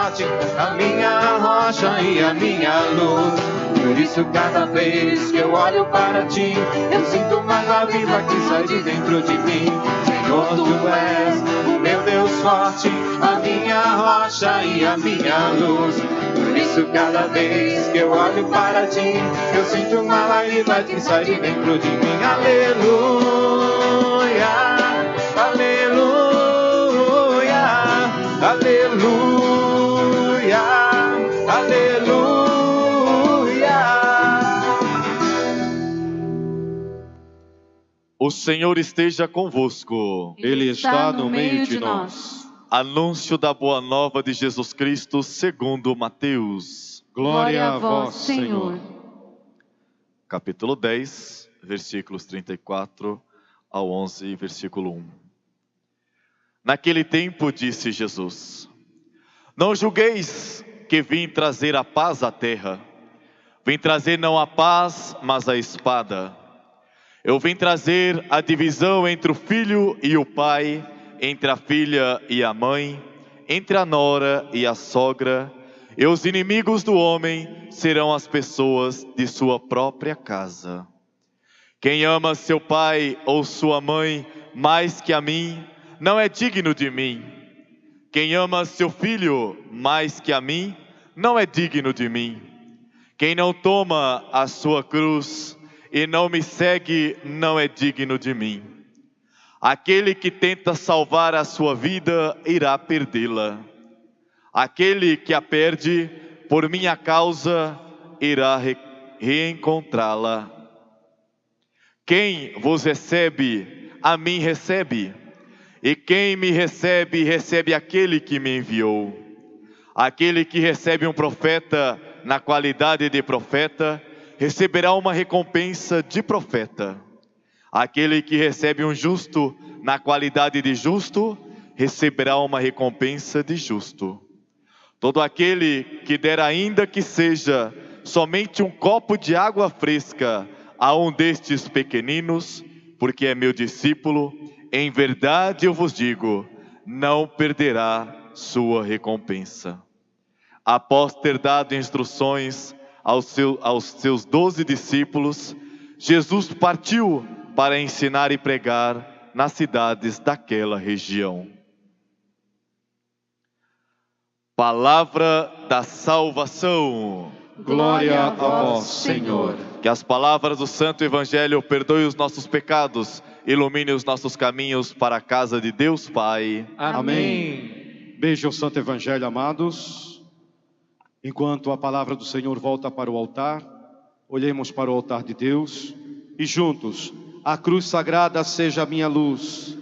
forte, a minha rocha e a minha luz. Por isso cada vez que eu olho para ti, eu sinto uma água viva que sai de dentro de mim. Senhor, tu és o meu Deus forte, a minha rocha e a minha luz. Por isso cada vez que eu olho para ti, eu sinto uma água viva que sai de dentro de mim. Aleluia, aleluia, aleluia, aleluia. O Senhor esteja convosco. Ele está no meio de nós. Anúncio da boa nova de Jesus Cristo segundo Mateus. Glória a vós, Senhor. Capítulo 10, versículos 34 ao 11, versículo 1. Naquele tempo disse Jesus: Não julgueis que vim trazer a paz à terra. Vim trazer não a paz, mas a espada. Eu vim trazer a divisão entre o filho e o pai, entre a filha e a mãe, entre a nora e a sogra, e os inimigos do homem serão as pessoas de sua própria casa. Quem ama seu pai ou sua mãe mais que a mim, não é digno de mim. Quem ama seu filho mais que a mim, não é digno de mim. Quem não toma a sua cruz e não me segue, não é digno de mim. Aquele que tenta salvar a sua vida, irá perdê-la. Aquele que a perde, por minha causa, irá reencontrá-la. Quem vos recebe, a mim recebe. E quem me recebe, recebe aquele que me enviou. Aquele que recebe um profeta na qualidade de profeta, receberá uma recompensa de profeta. Aquele que recebe um justo na qualidade de justo, receberá uma recompensa de justo. Todo aquele que der, ainda que seja somente um copo de água fresca a um destes pequeninos, porque é meu discípulo, em verdade eu vos digo, não perderá sua recompensa. Após ter dado instruções aos seus 12 discípulos, Jesus partiu para ensinar e pregar nas cidades daquela região. Palavra da salvação. Glória a vós, Senhor. Que as palavras do Santo Evangelho perdoem os nossos pecados, ilumine os nossos caminhos para a casa de Deus Pai. Amém. Beijo o Santo Evangelho, amados. Enquanto a palavra do Senhor volta para o altar, olhemos para o altar de Deus e juntos, a cruz sagrada seja a minha luz,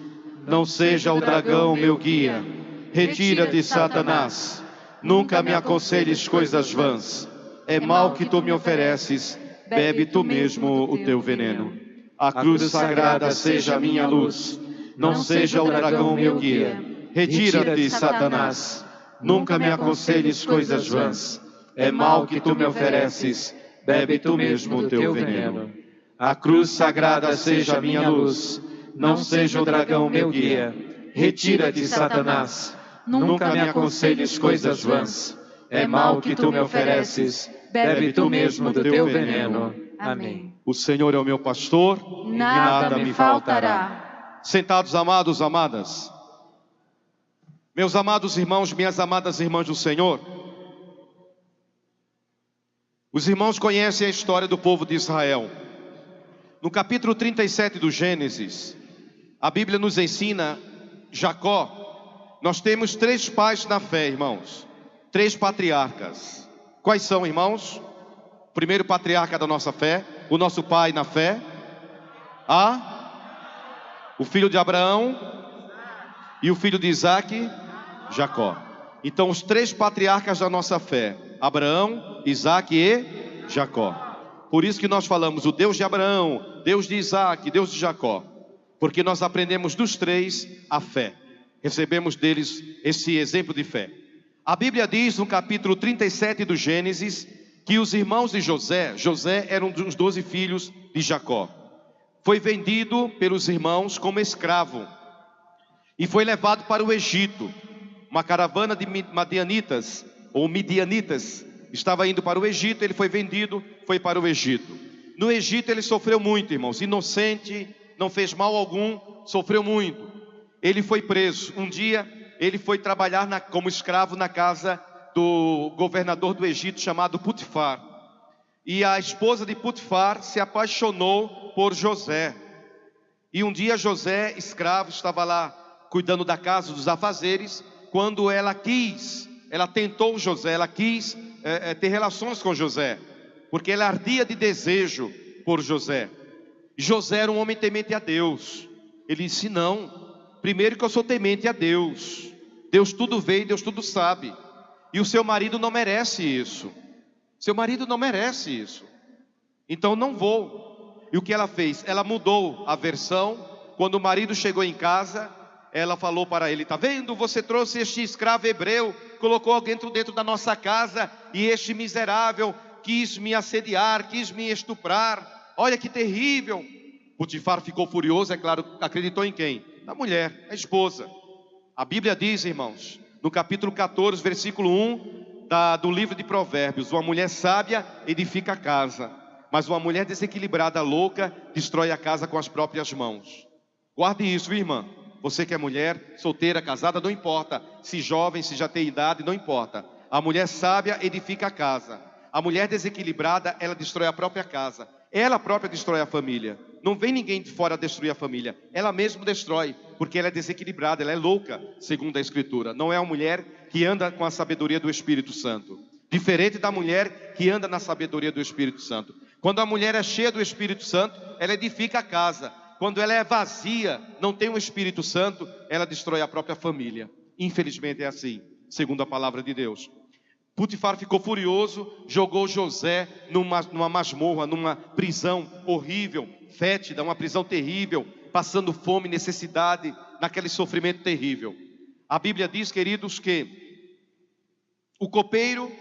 não seja o dragão meu guia. Retira-te, Satanás, nunca me aconselhes coisas vãs. É mal que tu me ofereces, bebe tu mesmo o teu veneno. A cruz sagrada seja a minha luz, não seja o dragão meu guia. Retira-te, Satanás, nunca me aconselhes coisas vãs. É mal que tu me ofereces, bebe tu mesmo o teu veneno. A cruz sagrada seja a minha luz, não seja o dragão meu guia. Retira-te, Satanás, nunca me aconselhes coisas vãs. É mal que tu me ofereces, bebe tu mesmo do teu veneno. Amém. O Senhor é o meu pastor, e nada me faltará. Sentados, amados, amadas. Meus amados irmãos, minhas amadas irmãs do Senhor. Os irmãos conhecem a história do povo de Israel. No capítulo 37 do Gênesis, a Bíblia nos ensina Jacó. Nós temos 3 pais na fé, irmãos. 3 patriarcas. Quais são, irmãos? O primeiro patriarca da nossa fé, o nosso pai na fé. O filho de Abraão e o filho de Isaac, Jacó. Então os 3 patriarcas da nossa fé, Abraão, Isaac e Jacó. Por isso que nós falamos o Deus de Abraão, Deus de Isaac, Deus de Jacó. Porque nós aprendemos dos 3 a fé. Recebemos deles esse exemplo de fé. A Bíblia diz no capítulo 37 do Gênesis que os irmãos de José era um dos 12 filhos de Jacó. Foi vendido pelos irmãos como escravo e foi levado para o Egito. Uma caravana de madianitas ou midianitas, estava indo para o Egito. Ele foi vendido, foi para o Egito. No Egito ele sofreu muito, irmãos, inocente, não fez mal algum, sofreu muito. Ele foi preso. Um dia ele foi trabalhar como escravo na casa do governador do Egito, chamado Putifar. E a esposa de Putifar se apaixonou por José. E um dia José, escravo, estava lá cuidando da casa, dos afazeres, quando ela tentou José, ela quis ter relações com José, porque ela ardia de desejo por José. José era um homem temente a Deus. Ele disse: não, primeiro que eu sou temente a Deus. Deus tudo vê e Deus tudo sabe. E o seu marido não merece isso. Seu marido não merece isso. Então não vou. E o que ela fez? Ela mudou a versão. Quando o marido chegou em casa, ela falou para ele: tá vendo? Você trouxe este escravo hebreu, colocou dentro da nossa casa, e este miserável quis me assediar, quis me estuprar. Olha que terrível. Putifar ficou furioso, é claro. Acreditou em quem? Na mulher, a esposa. A Bíblia diz, irmãos, no capítulo 14, versículo 1 do livro de Provérbios: uma mulher sábia edifica a casa, mas uma mulher desequilibrada, louca, destrói a casa com as próprias mãos. Guarde isso, irmã. Você que é mulher, solteira, casada, não importa. Se jovem, se já tem idade, não importa. A mulher sábia edifica a casa. A mulher desequilibrada, ela destrói a própria casa. Ela própria destrói a família. Não vem ninguém de fora destruir a família. Ela mesma destrói, porque ela é desequilibrada, ela é louca, segundo a Escritura. Não é uma mulher que anda com a sabedoria do Espírito Santo. Diferente da mulher que anda na sabedoria do Espírito Santo. Quando a mulher é cheia do Espírito Santo, ela edifica a casa. Quando ela é vazia, não tem o Espírito Santo, ela destrói a própria família. Infelizmente é assim, segundo a palavra de Deus. Putifar ficou furioso, jogou José numa masmorra, numa prisão horrível, fétida, uma prisão terrível, passando fome, necessidade, naquele sofrimento terrível. A Bíblia diz, queridos, que o copeiro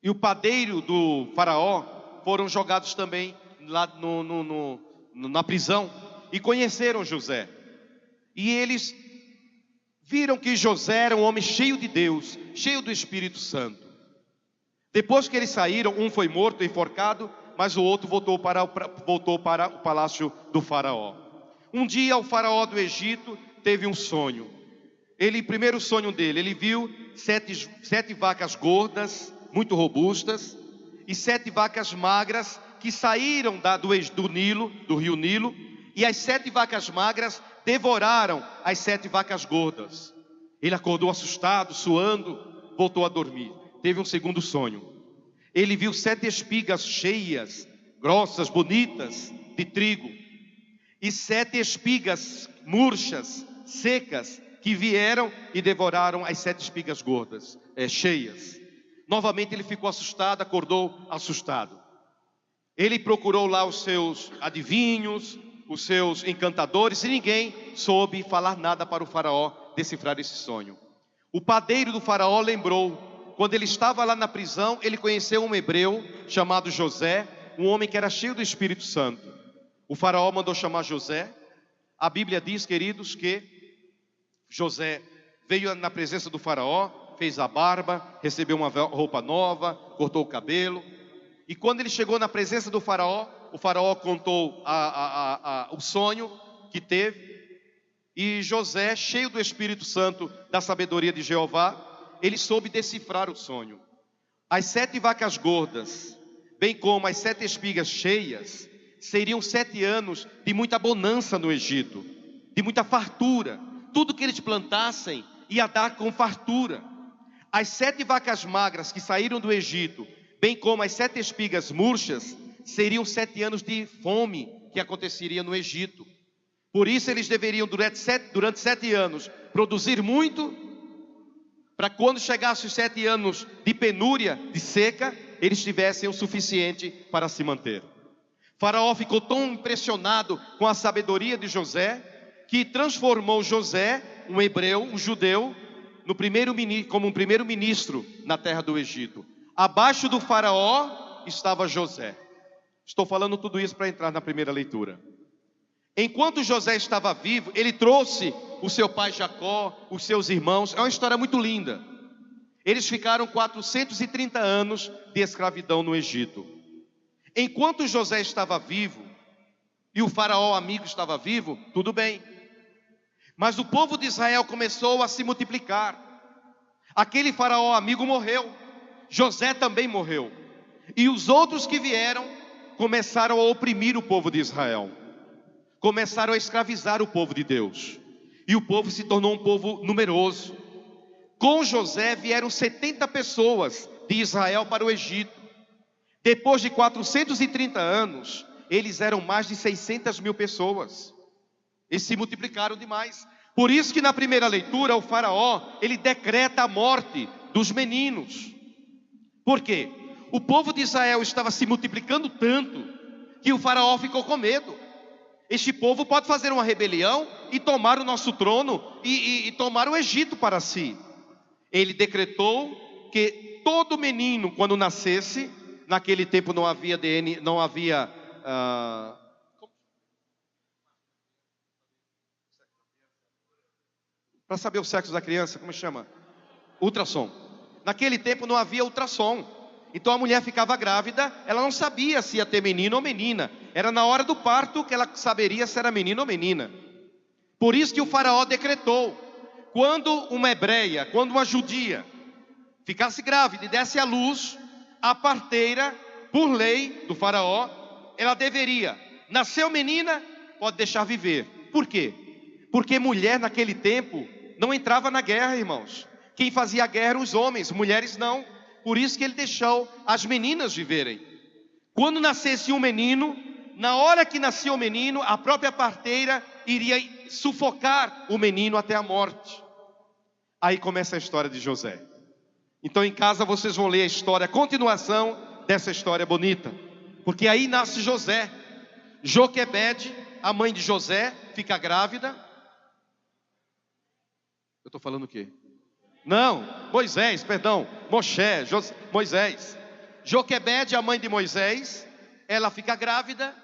e o padeiro do faraó foram jogados também lá na prisão e conheceram José. E eles viram que José era um homem cheio de Deus, cheio do Espírito Santo. Depois que eles saíram, um foi morto, enforcado, mas o outro voltou para o palácio do faraó. Um dia o faraó do Egito teve um sonho. Primeiro sonho dele, ele viu sete vacas gordas, muito robustas, e 7 vacas magras que saíram do Nilo, do rio Nilo, e as 7 vacas magras devoraram as 7 vacas gordas. Ele acordou assustado, suando, voltou a dormir. Teve um segundo sonho. Ele viu 7 espigas cheias, grossas, bonitas, de trigo, e 7 espigas murchas, secas, que vieram e devoraram as 7 espigas gordas, cheias. Novamente ele ficou assustado, acordou assustado. Ele procurou lá os seus adivinhos, os seus encantadores, e ninguém soube falar nada para o faraó decifrar esse sonho. O padeiro do faraó lembrou, quando ele estava lá na prisão, ele conheceu um hebreu chamado José, um homem que era cheio do Espírito Santo. O faraó mandou chamar José. A Bíblia diz, queridos, que José veio na presença do faraó, fez a barba, recebeu uma roupa nova, cortou o cabelo. E quando ele chegou na presença do faraó, o faraó contou o sonho que teve. E José, cheio do Espírito Santo, da sabedoria de Jeová, ele soube decifrar o sonho. As 7 vacas gordas, bem como as 7 espigas cheias, seriam 7 anos de muita bonança no Egito, de muita fartura. Tudo que eles plantassem ia dar com fartura. As 7 vacas magras que saíram do Egito, bem como as 7 espigas murchas, seriam 7 anos de fome que aconteceria no Egito. Por isso eles deveriam durante 7 anos produzir muito, para quando chegasse os 7 anos de penúria, de seca, eles tivessem o suficiente para se manter. Faraó ficou tão impressionado com a sabedoria de José, que transformou José, um hebreu, um judeu, como um primeiro-ministro na terra do Egito. Abaixo do faraó estava José. Estou falando tudo isso para entrar na primeira leitura. Enquanto José estava vivo, ele trouxe o seu pai Jacó, os seus irmãos. É uma história muito linda. Eles ficaram 430 anos de escravidão no Egito. Enquanto José estava vivo, e o faraó amigo estava vivo, tudo bem. Mas o povo de Israel começou a se multiplicar. Aquele faraó amigo morreu, José também morreu. E os outros que vieram começaram a oprimir o povo de Israel. Começaram a escravizar o povo de Deus. E o povo se tornou um povo numeroso. Com José vieram 70 pessoas de Israel para o Egito. Depois de 430 anos, eles eram mais de 600 mil pessoas. Eles se multiplicaram demais. Por isso que na primeira leitura o faraó, ele decreta a morte dos meninos. Por quê? O povo de Israel estava se multiplicando tanto que o faraó ficou com medo. Este povo pode fazer uma rebelião e tomar o nosso trono e tomar o Egito para si. Ele decretou que todo menino, quando nascesse, naquele tempo não havia DNA, não havia para saber o sexo da criança, como chama? Ultrassom. Naquele tempo não havia ultrassom. Então a mulher ficava grávida, ela não sabia se ia ter menino ou menina. Era na hora do parto que ela saberia se era menino ou menina. Por isso que o faraó decretou: quando uma hebreia, quando uma judia ficasse grávida e desse à luz, a parteira, por lei do faraó, ela deveria, nasceu menina, pode deixar viver. Por quê? Porque mulher naquele tempo não entrava na guerra, irmãos. Quem fazia a guerra eram os homens, mulheres não. Por isso que ele deixou as meninas viverem. Quando nascesse um menino, na hora que nascia o menino, a própria parteira iria sufocar o menino até a morte. Aí começa a história de José. Então em casa vocês vão ler a história, a continuação dessa história bonita. Porque aí nasce José. Joquebede, a mãe de José, fica grávida. Eu estou falando o quê? Não, Moisés, perdão, Moisés. Joquebede, a mãe de Moisés, ela fica grávida,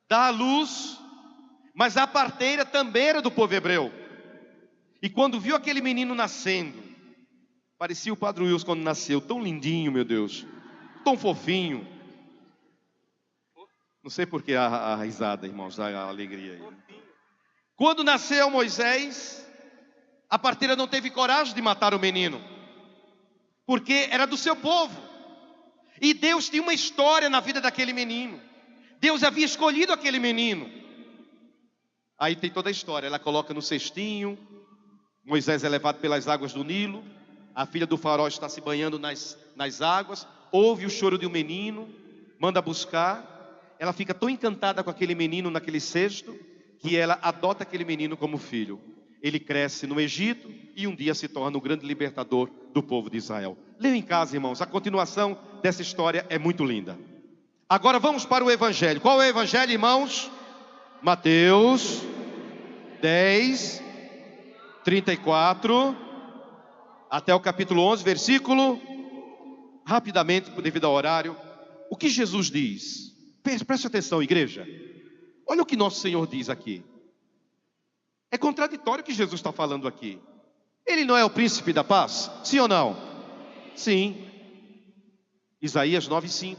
dá à luz, mas a parteira também era do povo hebreu. E quando viu aquele menino nascendo, parecia o Padre Wilson quando nasceu, tão lindinho, meu Deus, tão fofinho. Não sei por que a risada, irmãos, a alegria aí. Quando nasceu Moisés, a parteira não teve coragem de matar o menino, porque era do seu povo. E Deus tinha uma história na vida daquele menino. Deus havia escolhido aquele menino. Aí tem toda a história. Ela coloca no cestinho. Moisés é levado pelas águas do Nilo. A filha do faraó está se banhando nas águas. Ouve o choro de um menino. Manda buscar. Ela fica tão encantada com aquele menino naquele cesto, que ela adota aquele menino como filho. Ele cresce no Egito e um dia se torna o grande libertador do povo de Israel. Leia em casa, irmãos, a continuação dessa história é muito linda. Agora vamos para o Evangelho. Qual é o Evangelho, irmãos? Mateus 10, 34, até o capítulo 11, versículo, rapidamente, devido ao horário. O que Jesus diz? Preste atenção, igreja. Olha o que nosso Senhor diz aqui. É contraditório o que Jesus está falando aqui. Ele não é o príncipe da paz? Sim ou não? Sim. Isaías 9:5.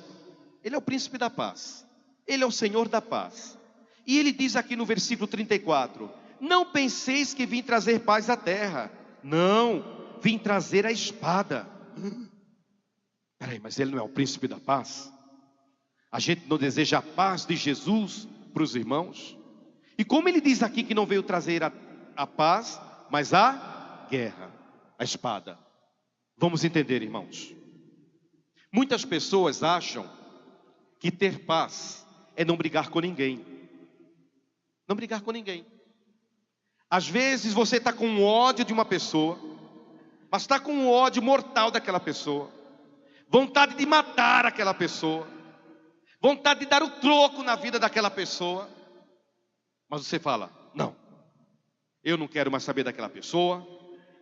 Ele é o príncipe da paz. Ele é o Senhor da paz. E ele diz aqui no versículo 34: não penseis que vim trazer paz à terra. Não, vim trazer a espada. Peraí, mas ele não é o príncipe da paz? A gente não deseja a paz de Jesus para os irmãos? E como ele diz aqui que não veio trazer a paz, mas a guerra, a espada. Vamos entender, irmãos. Muitas pessoas acham que ter paz é não brigar com ninguém. Não brigar com ninguém. Às vezes você está com ódio de uma pessoa, mas está com um ódio mortal daquela pessoa. Vontade de matar aquela pessoa. Vontade de dar o troco na vida daquela pessoa. Mas você fala: não, eu não quero mais saber daquela pessoa.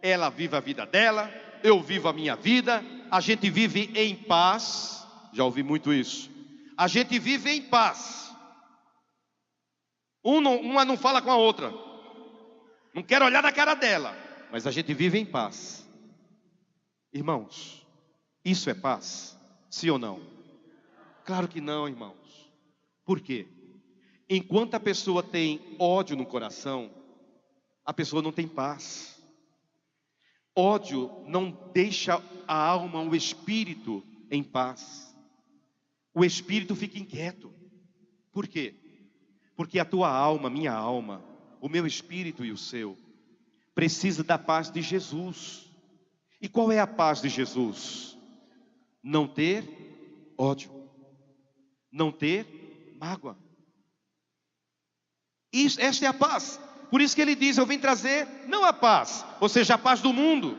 Ela vive a vida dela, eu vivo a minha vida. A gente vive em paz. Já ouvi muito isso. A gente vive em paz. Uma não fala com a outra. Não quero olhar na cara dela. Mas a gente vive em paz. Irmãos, isso é paz? Sim ou não? Claro que não, irmãos. Por quê? Enquanto a pessoa tem ódio no coração, a pessoa não tem paz. Ódio não deixa a alma, o espírito em paz. O espírito fica inquieto. Por quê? Porque a tua alma, minha alma, o meu espírito e o seu, precisa da paz de Jesus. E qual é a paz de Jesus? Não ter ódio, não ter mágoa. Esta é a paz. Por isso que ele diz: eu vim trazer não a paz, ou seja, a paz do mundo.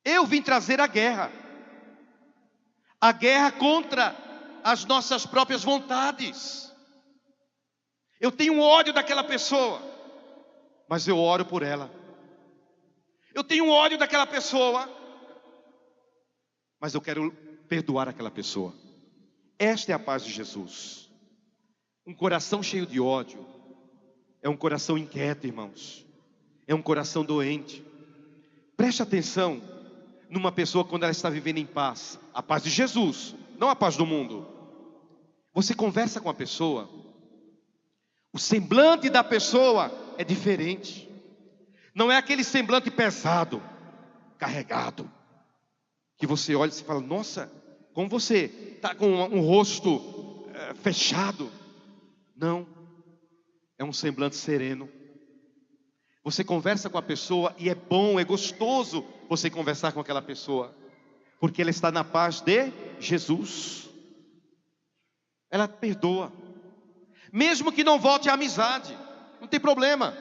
Eu vim trazer a guerra contra as nossas próprias vontades. Eu tenho ódio daquela pessoa, mas eu oro por ela. Eu tenho ódio daquela pessoa, mas eu quero perdoar aquela pessoa. Esta é a paz de Jesus. Um coração cheio de ódio é um coração inquieto, irmãos. É um coração doente. Preste atenção numa pessoa quando ela está vivendo em paz. A paz de Jesus, não a paz do mundo. Você conversa com a pessoa, o semblante da pessoa é diferente. Não é aquele semblante pesado, carregado, que você olha e fala: nossa, como você está com um rosto fechado. Não, é um semblante sereno. Você conversa com a pessoa e é bom, é gostoso você conversar com aquela pessoa, porque ela está na paz de Jesus. Ela perdoa, mesmo que não volte à amizade, não tem problema,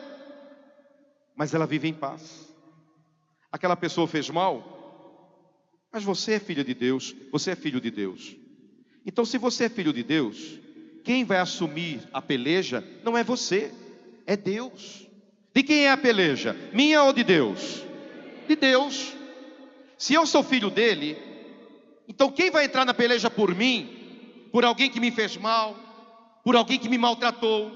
mas ela vive em paz. Aquela pessoa fez mal, mas você é filha de Deus, você é filho de Deus. Então, se você é filho de Deus, quem vai assumir a peleja não é você, é Deus. De quem é a peleja? Minha ou de Deus? De Deus. Se eu sou filho dele, então quem vai entrar na peleja por mim? Por alguém que me fez mal? Por alguém que me maltratou?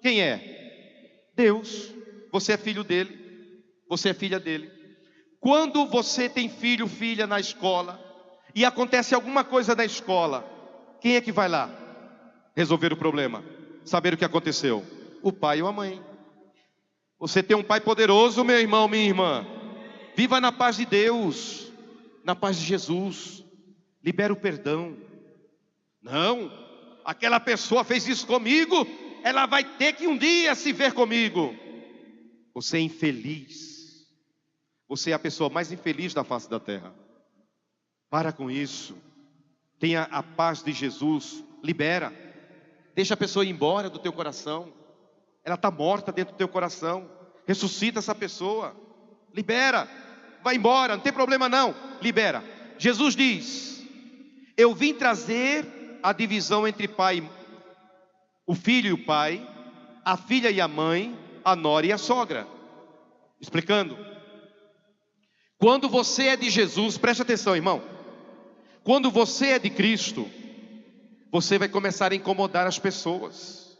Quem é? Deus. Você é filho dele, você é filha dele. Quando você tem filho, filha na escola, e acontece alguma coisa na escola, quem é que vai lá resolver o problema? Saber o que aconteceu? O pai ou a mãe. Você tem um pai poderoso, meu irmão, minha irmã. Viva na paz de Deus, na paz de Jesus. Libera o perdão. Não, aquela pessoa fez isso comigo, ela vai ter que um dia se ver comigo. Você é infeliz. Você é a pessoa mais infeliz da face da terra. Para com isso. Tenha a paz de Jesus. Libera. Deixa a pessoa ir embora do teu coração. Ela está morta dentro do teu coração. Ressuscita essa pessoa. Libera. Vai embora, não tem problema não. Libera. Jesus diz: eu vim trazer a divisão entre pai, o filho e o pai, a filha e a mãe, a nora e a sogra. Explicando. Quando você é de Jesus, preste atenção, irmão. Quando você é de Cristo, você vai começar a incomodar as pessoas.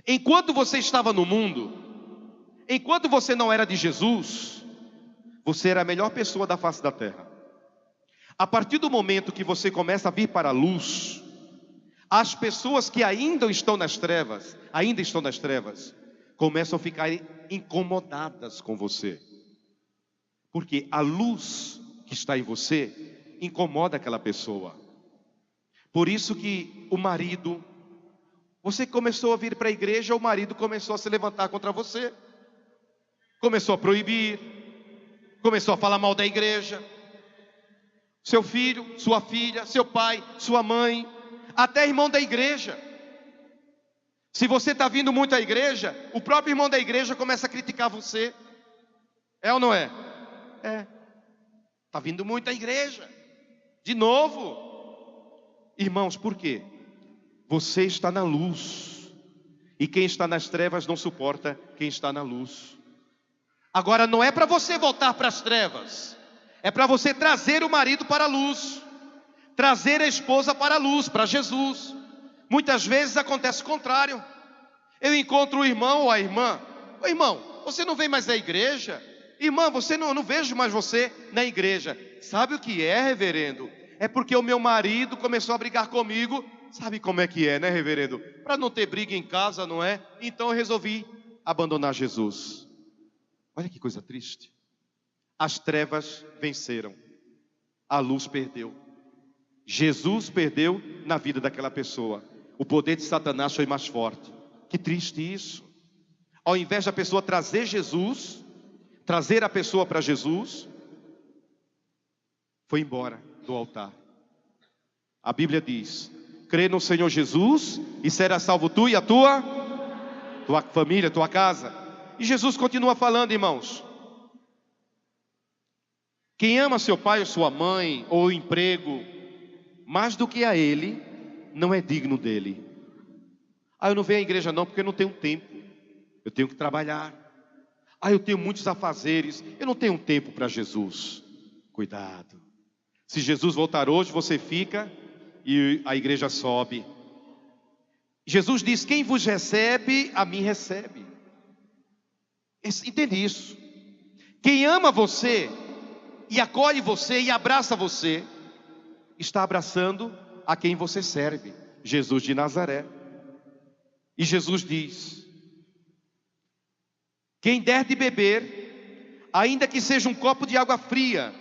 Enquanto você estava no mundo, enquanto você não era de Jesus, você era a melhor pessoa da face da terra. A partir do momento que você começa a vir para a luz, as pessoas que ainda estão nas trevas, começam a ficar incomodadas com você. Porque a luz que está em você incomoda aquela pessoa. Por isso que o marido, você começou a vir para a igreja, o marido começou a se levantar contra você. Começou a proibir, começou a falar mal da igreja. Seu filho, sua filha, seu pai, sua mãe, até irmão da igreja. Se você está vindo muito à igreja, o próprio irmão da igreja começa a criticar você. É ou não é? É. Está vindo muito à igreja. De novo. Irmãos, por quê? Você está na luz. E quem está nas trevas não suporta quem está na luz. Agora não é para você voltar para as trevas. É para você trazer o marido para a luz. Trazer a esposa para a luz, para Jesus. Muitas vezes acontece o contrário. Eu encontro o irmão ou a irmã. Ô irmão, você não vem mais à igreja? Irmã, eu não vejo mais você na igreja. Sabe o que é, reverendo? É porque o meu marido começou a brigar comigo. Sabe como é que é, né, reverendo? Para não ter briga em casa, não é? Então eu resolvi abandonar Jesus. Olha que coisa triste. As trevas venceram. A luz perdeu. Jesus perdeu na vida daquela pessoa. O poder de Satanás foi mais forte. Que triste isso. Ao invés da pessoa trazer Jesus, trazer a pessoa para Jesus, foi embora do altar. A Bíblia diz: crê no Senhor Jesus e será salvo tu e a tua família, tua casa. E Jesus continua falando, irmãos. Quem ama seu pai ou sua mãe, ou o emprego, mais do que a ele, não é digno dele. Eu não venho à igreja não, porque eu não tenho tempo. Eu tenho que trabalhar. Eu tenho muitos afazeres. Eu não tenho tempo para Jesus. Cuidado. Se Jesus voltar hoje, você fica e a igreja sobe. Jesus diz: quem vos recebe, a mim recebe. Entende isso? Quem ama você e acolhe você e abraça você, está abraçando a quem você serve, Jesus de Nazaré. E Jesus diz: quem der de beber, ainda que seja um copo de água fria,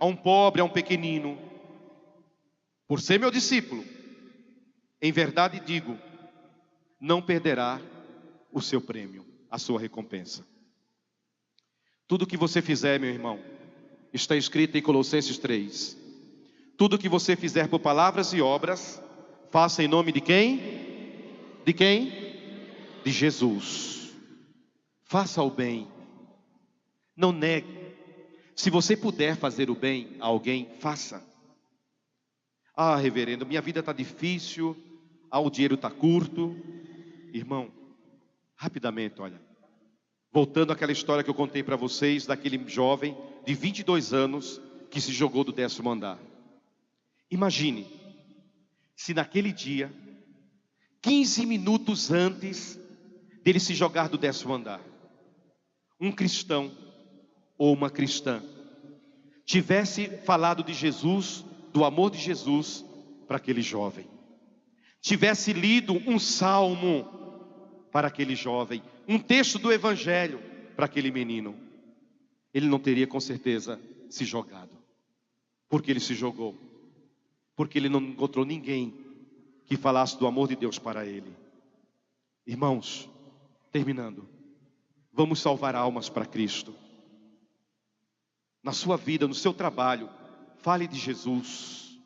a um pobre, a um pequenino, por ser meu discípulo, em verdade digo, não perderá o seu prêmio, a sua recompensa. Tudo que você fizer, meu irmão, está escrito em Colossenses 3. Tudo que você fizer por palavras e obras, faça em nome de quem? De quem? De Jesus. Faça o bem. Não negue. Se você puder fazer o bem a alguém, faça. Reverendo, minha vida está difícil. O dinheiro está curto. Irmão, rapidamente, olha. Voltando àquela história que eu contei para vocês, daquele jovem de 22 anos que se jogou do 10º andar. Imagine, se naquele dia, 15 minutos antes dele se jogar do 10º andar, um cristão ou uma cristã tivesse falado de Jesus, do amor de Jesus para aquele jovem, tivesse lido um salmo para aquele jovem, um texto do Evangelho para aquele menino, ele não teria com certeza se jogado. Porque ele se jogou? Porque ele não encontrou ninguém que falasse do amor de Deus para ele. Irmãos, terminando, vamos salvar almas para Cristo. Na sua vida, no seu trabalho, fale de Jesus.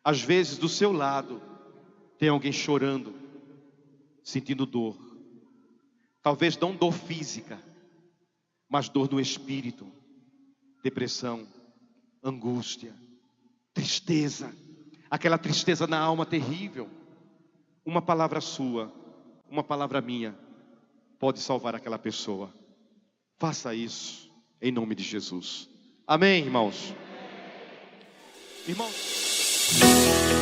Às vezes do seu lado tem alguém chorando, sentindo dor. Talvez não dor física, mas dor no espírito, depressão, angústia, tristeza, aquela tristeza na alma terrível. Uma palavra sua, uma palavra minha, pode salvar aquela pessoa. Faça isso em nome de Jesus. Amém, irmãos? Irmãos.